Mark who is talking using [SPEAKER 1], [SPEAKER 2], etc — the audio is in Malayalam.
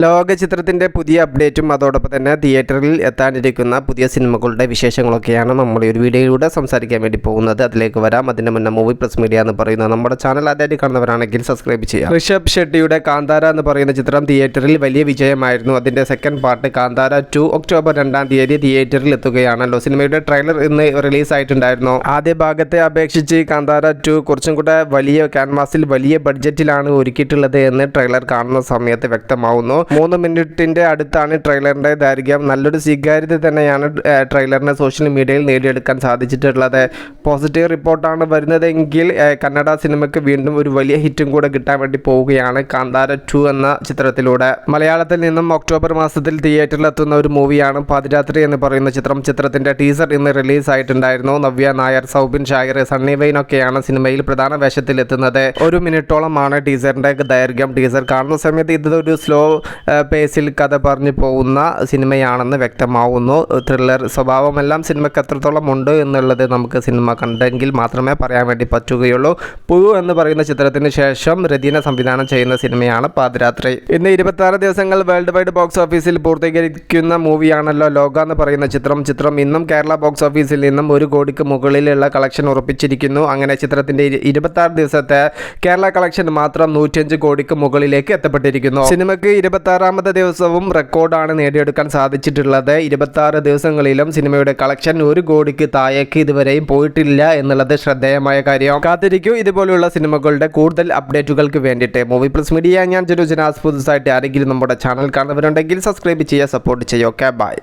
[SPEAKER 1] ലോക ചിത്രത്തിൻ്റെ പുതിയ അപ്ഡേറ്റും അതോടൊപ്പം തന്നെ തിയേറ്ററിൽ എത്താനിരിക്കുന്ന പുതിയ സിനിമകളുടെ വിശേഷങ്ങളൊക്കെയാണ് നമ്മൾ ഈ ഒരു വീഡിയോയിലൂടെ സംസാരിക്കാൻ വേണ്ടി പോകുന്നത്. അതിലേക്ക് വരാം. അതിൻ്റെ മുന്നേ മൂവി പ്ലസ് മീഡിയ എന്ന് പറയുന്ന നമ്മുടെ ചാനൽ ആദ്യമായിട്ട് കാണുന്നവരാണെങ്കിൽ സബ്സ്ക്രൈബ് ചെയ്യുക. ഋഷഭ് ഷെട്ടിയുടെ കാന്താര എന്ന് പറയുന്ന ചിത്രം തിയേറ്ററിൽ വലിയ വിജയമായിരുന്നു. അതിൻ്റെ സെക്കൻഡ് പാർട്ട് കാന്താര 2 ഒക്ടോബർ 2 തിയേറ്ററിൽ എത്തുകയാണല്ലോ. സിനിമയുടെ ട്രെയിലർ ഇന്ന് റിലീസായിട്ടുണ്ടായിരുന്നു. ആദ്യ ഭാഗത്തെ അപേക്ഷിച്ച് കാന്താര 2 കുറച്ചും കൂടെ വലിയ ക്യാൻവാസിൽ വലിയ ബഡ്ജറ്റിലാണ് ഒരുക്കിയിട്ടുള്ളത് എന്ന് ട്രെയിലർ കാണുന്ന സമയത്ത് വ്യക്തമാവുന്നു. 3 മിനിറ്റിൻ്റെ അടുത്താണ് ട്രെയിലറിൻ്റെ ദൈർഘ്യം. നല്ലൊരു സ്വീകാര്യത തന്നെയാണ് ട്രെയിലറിനെ സോഷ്യൽ മീഡിയയിൽ നേടിയെടുക്കാൻ സാധിച്ചിട്ടുള്ളത്. പോസിറ്റീവ് റിപ്പോർട്ടാണ് വരുന്നതെങ്കിൽ കന്നഡ സിനിമയ്ക്ക് വീണ്ടും ഒരു വലിയ ഹിറ്റും കൂടെ കിട്ടാൻ വേണ്ടി പോവുകയാണ് കാന്താര 2 എന്ന ചിത്രത്തിലൂടെ. മലയാളത്തിൽ നിന്നും ഒക്ടോബർ മാസത്തിൽ തിയേറ്ററിൽ എത്തുന്ന ഒരു മൂവിയാണ് പാതിരാത്രി എന്ന് പറയുന്ന ചിത്രം. ചിത്രത്തിൻ്റെ ടീസർ ഇന്ന് റിലീസായിട്ടുണ്ടായിരുന്നു. നവ്യ നായർ, സൗബിൻ ഷാഹിർ, സണ്ണി വെയിനൊക്കെയാണ് സിനിമയിൽ പ്രധാന വേഷത്തിലെത്തുന്നത്. 1 മിനിറ്റോളമാണ് ടീസറിൻ്റെ ദൈർഘ്യം. ടീസർ കാണുന്ന സമയത്ത് ഇതൊരു സ്ലോ പേസിൽ കഥ പറഞ്ഞു പോകുന്ന സിനിമയാണെന്ന് വ്യക്തമാവുന്നു. ത്രില്ലർ സ്വഭാവമെല്ലാം സിനിമയ്ക്ക് എത്രത്തോളം ഉണ്ട് എന്നുള്ളത് നമുക്ക് സിനിമ കണ്ടെങ്കിൽ മാത്രമേ പറയാൻ വേണ്ടി പറ്റുകയുള്ളൂ. പുഴു എന്ന് പറയുന്ന ചിത്രത്തിന് ശേഷം രതീന സംവിധാനം ചെയ്യുന്ന സിനിമയാണ് പാതിരാത്രി. ഇന്ന് 26 ദിവസങ്ങൾ വേൾഡ് വൈഡ് ബോക്സ് ഓഫീസിൽ പൂർത്തീകരിക്കുന്ന മൂവിയാണല്ലോ ലോക എന്ന് പറയുന്ന ചിത്രം ഇന്നും കേരള ബോക്സ് ഓഫീസിൽ നിന്നും 1 കോടിക്ക് മുകളിലുള്ള കളക്ഷൻ ഉറപ്പിച്ചിരിക്കുന്നു. അങ്ങനെ ചിത്രത്തിന്റെ 26 ദിവസത്തെ കേരള കളക്ഷൻ മാത്രം 105 കോടിക്ക് മുകളിലേക്ക് എത്തപ്പെട്ടിരിക്കുന്നു. സിനിമയ്ക്ക് 26ാമത്തെ ദിവസവും റെക്കോർഡാണ് നേടിയെടുക്കാൻ സാധിച്ചിട്ടുള്ളത്. 26 ദിവസങ്ങളിലും സിനിമയുടെ കളക്ഷൻ 1 കോടിക്ക് താഴേക്ക് ഇതുവരെയും പോയിട്ടില്ല എന്നുള്ളത് ശ്രദ്ധേയമായ കാര്യം. കാത്തിരിക്കൂ ഇതുപോലെയുള്ള സിനിമകളുടെ കൂടുതൽ അപ്ഡേറ്റുകൾക്ക് വേണ്ടിയിട്ട്. മൂവി പ്ലസ് മീഡിയ, ഞാൻ ജനുജനാസ്. പുതുസായിട്ട് ആരെങ്കിലും നമ്മുടെ ചാനൽ കാണുന്നവരുണ്ടെങ്കിൽ സബ്സ്ക്രൈബ് ചെയ്യുക, സപ്പോർട്ട് ചെയ്യുക. Okay, by.